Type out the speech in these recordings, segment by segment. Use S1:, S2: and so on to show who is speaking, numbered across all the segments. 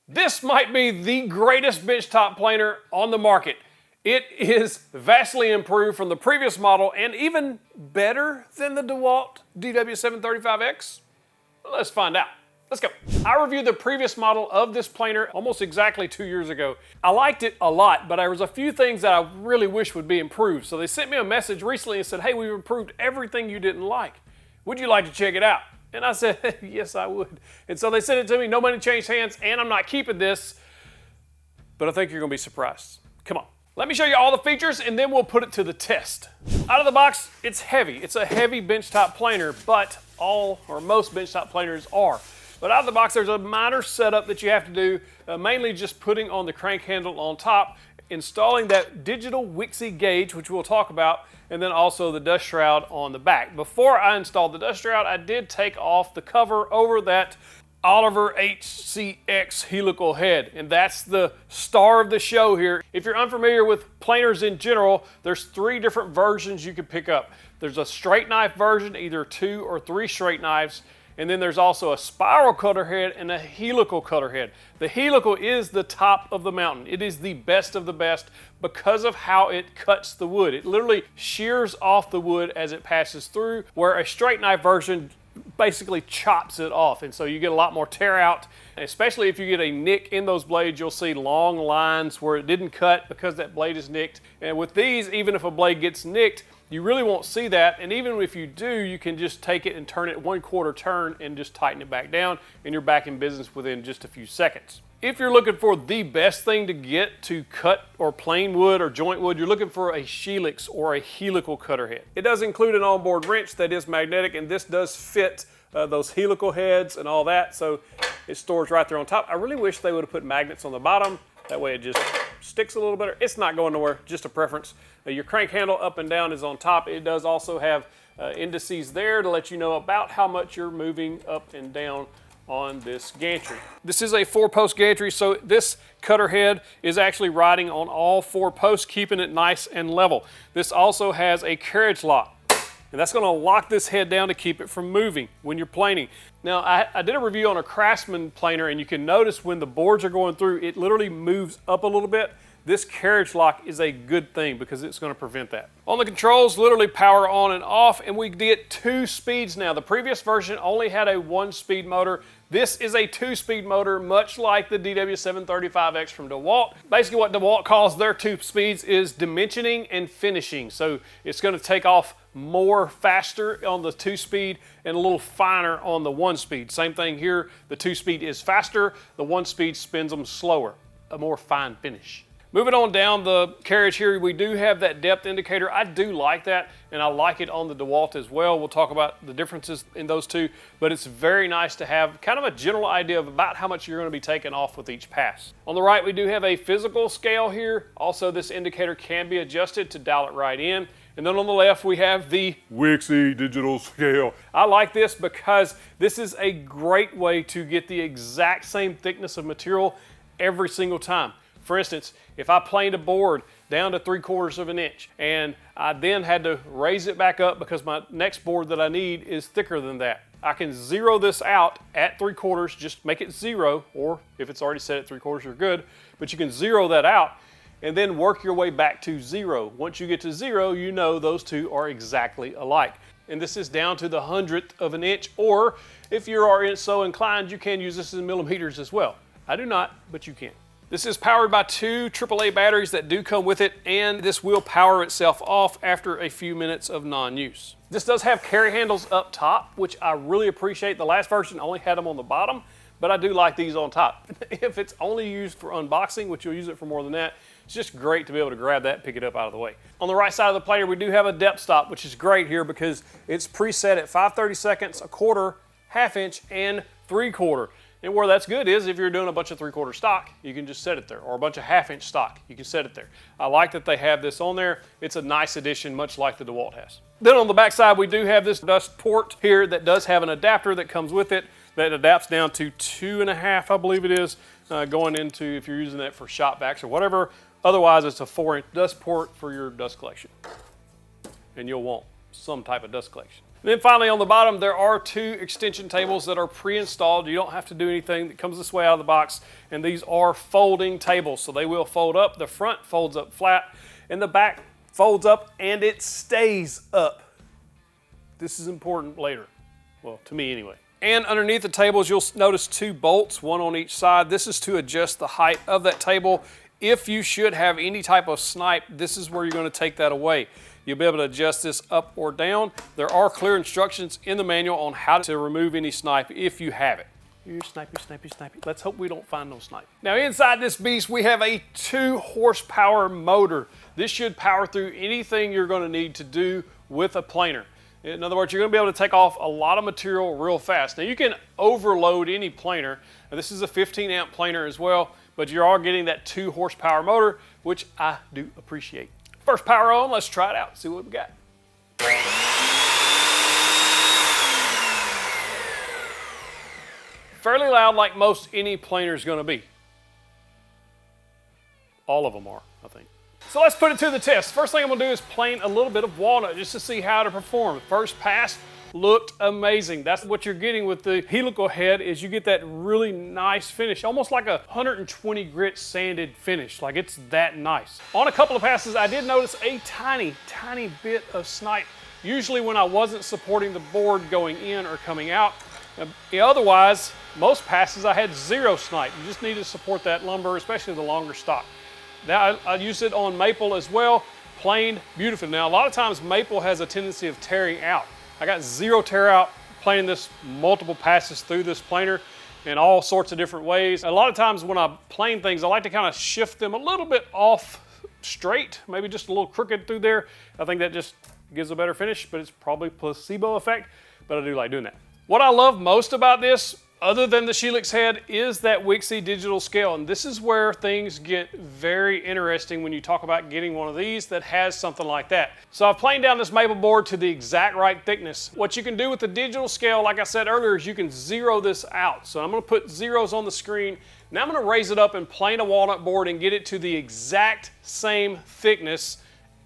S1: This might be the greatest benchtop planer on the market. It is vastly improved from the previous model and even better than the DeWALT DW735X. Let's find out. Let's go. I reviewed the previous model of this planer almost exactly 2 years ago. I liked it a lot, but there was a few things that I really wish would be improved. So they sent me a message recently and said, hey, we've improved everything you didn't like. Would you like to check it out? And I said, yes, I would. And so they sent it to me, no money changed hands, and I'm not keeping this, but I think you're gonna be surprised. Come on. Let me show you all the features and then we'll put it to the test. Out of the box, it's heavy. It's a heavy benchtop planer, but all or most benchtop planers are. But out of the box, there's a minor setup that you have to do, mainly just putting on the crank handle on top, installing that digital Wixie gauge, which we'll talk about, and then also the dust shroud on the back. Before I installed the dust shroud, I did take off the cover over that Oliver HCX helical head, and that's the star of the show here. If you're unfamiliar with planers in general, there's 3 different versions you can pick up. There's a straight knife version, either 2 or 3 straight knives, and then there's also a spiral cutter head and a helical cutter head. The helical is the top of the mountain. It is the best of the best because of how it cuts the wood. It literally shears off the wood as it passes through, where a straight knife version basically chops it off, and so you get a lot more tear out. And especially if you get a nick in those blades, you'll see long lines where it didn't cut because that blade is nicked. And with these, even if a blade gets nicked, you really won't see that, and even if you do, you can just take it and turn it 1/4 turn and just tighten it back down, and you're back in business within just a few seconds. If you're looking for the best thing to get to cut or plane wood or joint wood, you're looking for a Helix or a helical cutter head. It does include an onboard wrench that is magnetic, and this does fit those helical heads and all that, so it stores right there on top. I really wish they would have put magnets on the bottom. That way it just sticks a little better. It's not going nowhere, just a preference. Your crank handle up and down is on top. It does also have indices there to let you know about how much you're moving up and down on this gantry. This is a 4-post gantry, so this cutter head is actually riding on all 4 posts, keeping it nice and level. This also has a carriage lock, and that's gonna lock this head down to keep it from moving when you're planing. Now, I did a review on a Craftsman planer, and you can notice when the boards are going through, it literally moves up a little bit. This carriage lock is a good thing because it's going to prevent that. On the controls, literally power on and off, and we get 2 speeds now. The previous version only had a 1-speed motor. This is a 2-speed motor, much like the DW735X from DeWALT. Basically what DeWALT calls their 2 speeds is dimensioning and finishing. So it's going to take off more faster on the 2-speed and a little finer on the 1-speed. Same thing here, the 2-speed is faster, the 1-speed spins them slower, a more fine finish. Moving on down the carriage here, we do have that depth indicator. I do like that, and I like it on the DeWALT as well. We'll talk about the differences in those two, but it's very nice to have kind of a general idea of about how much you're going to be taking off with each pass. On the right, we do have a physical scale here. Also, this indicator can be adjusted to dial it right in. And then on the left, we have the Wixie digital scale. I like this because this is a great way to get the exact same thickness of material every single time. For instance, if I planed a board down to 3/4 of an inch and I then had to raise it back up because my next board that I need is thicker than that, I can zero this out at 3/4, just make it 0, or if it's already set at 3/4, you're good, but you can zero that out and then work your way back to 0. Once you get to 0, you know those two are exactly alike. And this is down to the 100th of an inch, or if you are so inclined, you can use this in millimeters as well. I do not, but you can. This is powered by 2 AAA batteries that do come with it, and this will power itself off after a few minutes of non-use. This does have carry handles up top, which I really appreciate. The last version only had them on the bottom, but I do like these on top. If it's only used for unboxing, which you'll use it for more than that, it's just great to be able to grab that and pick it up out of the way. On the right side of the planer, we do have a depth stop, which is great here because it's preset at 5/32, 1/4, 1/2 inch, and 3/4. And where that's good is if you're doing a bunch of 3/4 stock, you can just set it there, or a bunch of 1/2 inch stock, you can set it there. I like that they have this on there. It's a nice addition, much like the DeWALT has. Then on the back side, we do have this dust port here that does have an adapter that comes with it that adapts down to 2.5, I believe it is, going into if you're using that for shop vacs or whatever. Otherwise, it's a 4-inch dust port for your dust collection. And you'll want some type of dust collection. Then finally on the bottom, there are 2 extension tables that are pre-installed. You don't have to do anything. That comes this way out of the box. And these are folding tables. So they will fold up. The front folds up flat and the back folds up and it stays up. This is important later. Well, to me anyway. And underneath the tables, you'll notice 2 bolts, one on each side. This is to adjust the height of that table. If you should have any type of snipe, this is where you're going to take that away. You'll be able to adjust this up or down. There are clear instructions in the manual on how to remove any snipe if you have it. Here, snipey, snipey, snipey. Let's hope we don't find no snipe. Now inside this beast, we have a 2 horsepower motor. This should power through anything you're going to need to do with a planer. In other words, you're going to be able to take off a lot of material real fast. Now you can overload any planer. Now, this is a 15 amp planer as well, but you are getting that 2 horsepower motor, which I do appreciate. First power on, let's try it out, see what we got. Fairly loud like most any planer is going to be. All of them are, I think. So let's put it to the test. First thing I'm going to do is plane a little bit of Walnut just to see how to perform. First pass looked amazing. That's what you're getting with the helical head, is you get that really nice finish, almost like a 120 grit sanded finish. Like, it's that nice. On a couple of passes, I did notice a tiny bit of snipe, usually when I wasn't supporting the board going in or coming out. Otherwise, most passes I had 0 snipe. You just need to support that lumber, especially the longer stock. Now, I used it on maple as well, planed beautifully. Now, a lot of times maple has a tendency of tearing out. I got 0 tear out, planing this multiple passes through this planer in all sorts of different ways. A lot of times when I plane things, I like to kind of shift them a little bit off straight, maybe just a little crooked through there. I think that just gives a better finish, but it's probably placebo effect, but I do like doing that. What I love most about this, other than the Helix head, is that Wixie digital scale. And this is where things get very interesting when you talk about getting one of these that has something like that. So I've planed down this maple board to the exact right thickness. What you can do with the digital scale, like I said earlier, is you can zero this out. So I'm going to put zeros on the screen. Now I'm going to raise it up and plane a walnut board and get it to the exact same thickness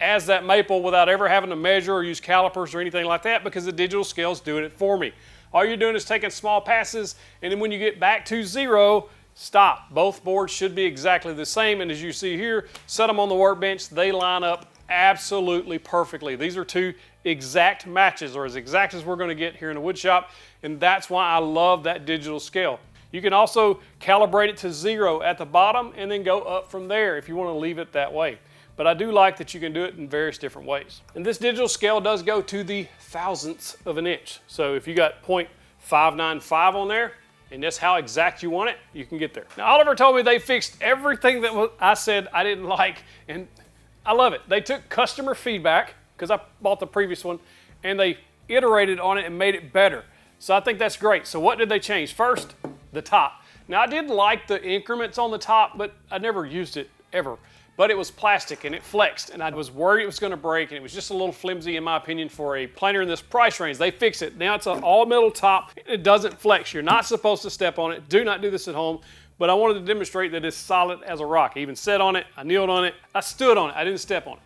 S1: as that maple without ever having to measure or use calipers or anything like that, because the digital scale is doing it for me. All you're doing is taking small passes, and then when you get back to 0, stop. Both boards should be exactly the same, and as you see here, set them on the workbench, they line up absolutely perfectly. These are 2 exact matches, or as exact as we're going to get here in the wood shop, and that's why I love that digital scale. You can also calibrate it to 0 at the bottom and then go up from there if you want to leave it that way. But I do like that you can do it in various different ways. And this digital scale does go to the thousandths of an inch. So if you got 0.595 on there, and that's how exact you want it, you can get there. Now, Oliver told me they fixed everything that I said I didn't like, and I love it. They took customer feedback, because I bought the previous one, and they iterated on it and made it better. So I think that's great. So what did they change? First, the top. Now, I did like the increments on the top, but I never used it ever. But it was plastic and it flexed, and I was worried it was going to break, and it was just a little flimsy in my opinion for a planer in this price range. They fix it. Now it's an all metal top. It doesn't flex. You're not supposed to step on it. Do not do this at home. But I wanted to demonstrate that it's solid as a rock. I even sat on it. I kneeled on it. I stood on it. I didn't step on it.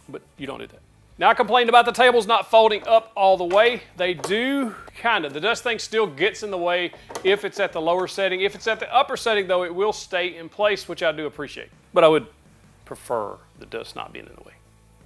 S1: But you don't do that. Now, I complained about the tables not folding up all the way. They do, kind of. The dust thing still gets in the way if it's at the lower setting. If it's at the upper setting, though, it will stay in place, which I do appreciate. But I would prefer the dust not being in the way.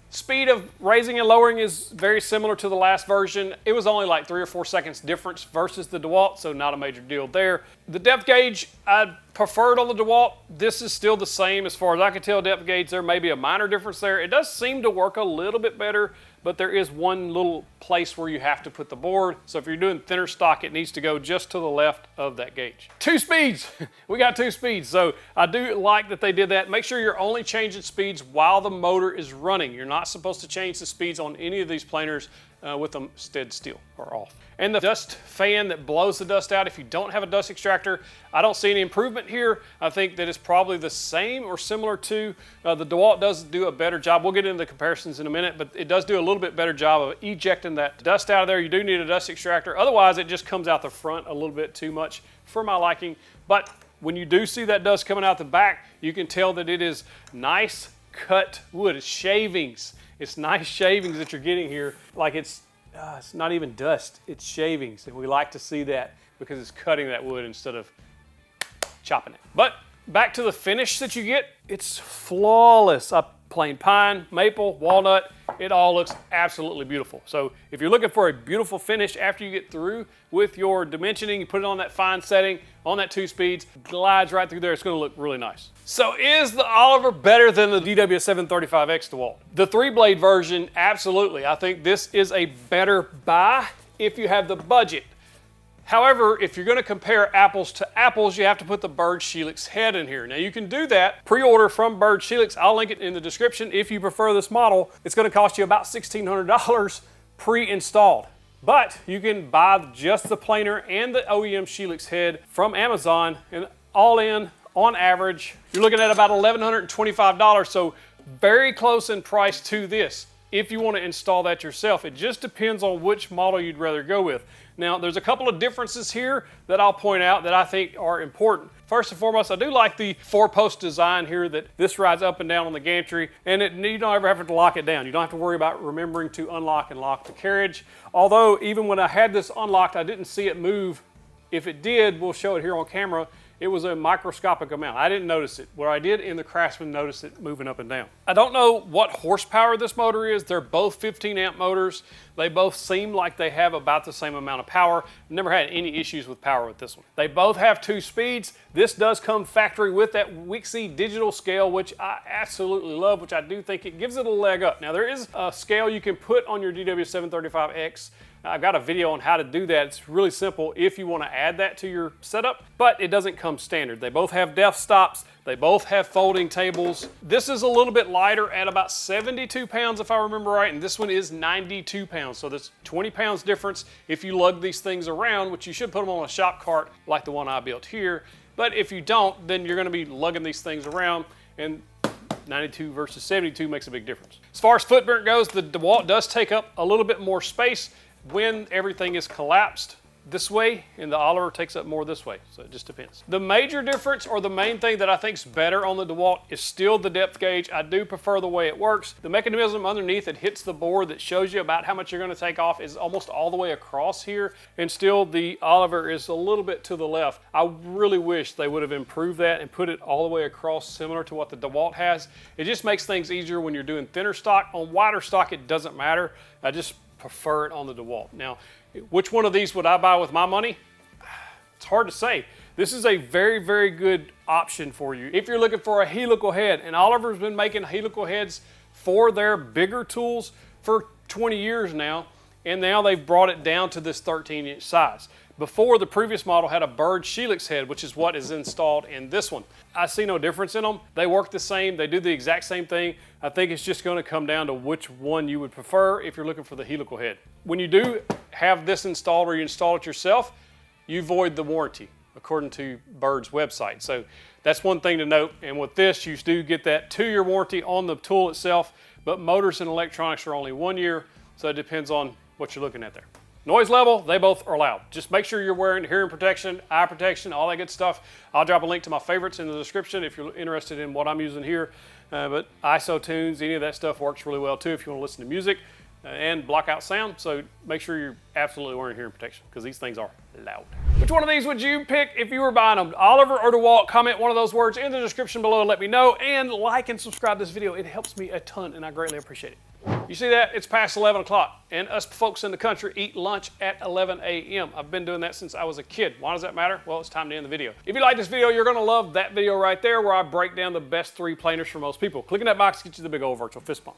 S1: Speed of raising and lowering is very similar to the last version. It was only like 3 or 4 seconds difference versus the DeWALT, so not a major deal there. The depth gauge, I preferred on the DeWALT. This is still the same as far as I can tell. Depth gauge, there may be a minor difference there. It does seem to work a little bit better, but there is one little place where you have to put the board. So if you're doing thinner stock, it needs to go just to the left of that gauge. 2 speeds. We got 2 speeds. So I do like that they did that. Make sure you're only changing speeds while the motor is running. You're not supposed to change the speeds on any of these planers with them dead still or off. And the dust fan that blows the dust out, if you don't have a dust extractor, I don't see any improvement here. I think that it's probably the same or similar to the DeWALT does do a better job. We'll get into the comparisons in a minute, but it does do a little bit better job of ejecting that dust out of there. You do need a dust extractor. Otherwise, it just comes out the front a little bit too much for my liking. But when you do see that dust coming out the back, you can tell that it is nice cut wood. It's shavings. It's nice shavings that you're getting here. Like, it's it's not even dust, it's shavings. And we like to see that because it's cutting that wood instead of chopping it. But back to the finish that you get, it's flawless. Plain pine, maple, walnut, it all looks absolutely beautiful. So if you're looking for a beautiful finish after you get through with your dimensioning, you put it on that fine setting, on that 2 speeds, glides right through there, it's gonna look really nice. So is the Oliver better than the DW735X DeWALT? The 3-blade version, absolutely. I think this is a better buy if you have the budget. However, if you're going to compare apples to apples, you have to put the Bird Helix head in here. Now you can do that, pre-order from Bird Helix. I'll link it in the description. If you prefer this model, it's going to cost you about $1,600 pre-installed. But you can buy just the planer and the OEM Helix head from Amazon, and all in, on average, you're looking at about $1,125, so very close in price to this. If you want to install that yourself, it just depends on which model you'd rather go with. Now, there's a couple of differences here that I'll point out that I think are important. First and foremost, I do like the 4-post design here that this rides up and down on the gantry, and you don't ever have to lock it down. You don't have to worry about remembering to unlock and lock the carriage. Although, even when I had this unlocked, I didn't see it move. If it did, we'll show it here on camera. It was a microscopic amount. I didn't notice it. Where I did in the Craftsman notice it moving up and down. I don't know what horsepower this motor is. They're both 15 amp motors. They both seem like they have about the same amount of power. Never had any issues with power with this one. They both have 2 speeds. This does come factory with that Wixie digital scale, which I absolutely love, which I do think it gives it a leg up. Now there is a scale you can put on your DW735X. I've got a video on how to do that. It's really simple if you want to add that to your setup, but it doesn't come standard. They both have depth stops. They both have folding tables. This is a little bit lighter at about 72 pounds if I remember right, and this one is 92 pounds. So there's 20 pounds difference if you lug these things around, which you should put them on a shop cart like the one I built here. But if you don't, then you're going to be lugging these things around, and 92 versus 72 makes a big difference. As far as footprint goes, the DeWALT does take up a little bit more space when everything is collapsed this way, and the Oliver takes up more this way, so it just depends. The major difference, or the main thing that I think is better on the DeWALT, is still the depth gauge. I do prefer the way it works. The mechanism underneath that hits the board that shows you about how much you're going to take off is almost all the way across here, and still the Oliver is a little bit to the left. I really wish they would have improved that and put it all the way across, similar to what the DeWALT has. It just makes things easier when you're doing thinner stock. On wider stock, it doesn't matter. I just prefer it on the DeWALT. Now, which one of these would I buy with my money? It's hard to say. This is a very, very good option for you. If you're looking for a helical head, and Oliver's been making helical heads for their bigger tools for 20 years now, and now they've brought it down to this 13-inch size. Before, the previous model had a Bird Helix head, which is what is installed in this one. I see no difference in them. They work the same. They do the exact same thing. I think it's just going to come down to which one you would prefer if you're looking for the helical head. When you do have this installed or you install it yourself, you void the warranty according to Bird's website. So that's one thing to note. And with this, you do get that 2-year warranty on the tool itself, but motors and electronics are only 1 year, so it depends on what you're looking at there. Noise level, they both are loud. Just make sure you're wearing hearing protection, eye protection, all that good stuff. I'll drop a link to my favorites in the description if you're interested in what I'm using here. But ISO tunes, any of that stuff works really well too if you want to listen to music and block out sound. So make sure you're absolutely wearing hearing protection because these things are loud. Which one of these would you pick if you were buying them? Oliver or DeWALT? Comment one of those words in the description below and let me know. And like and subscribe to this video. It helps me a ton and I greatly appreciate it. You see that? It's past 11 o'clock, and us folks in the country eat lunch at 11 a.m. I've been doing that since I was a kid. Why does that matter? Well, it's time to end the video. If you like this video, you're going to love that video right there where I break down the best 3 planers for most people. Clicking that box gets you the big old virtual fist bump.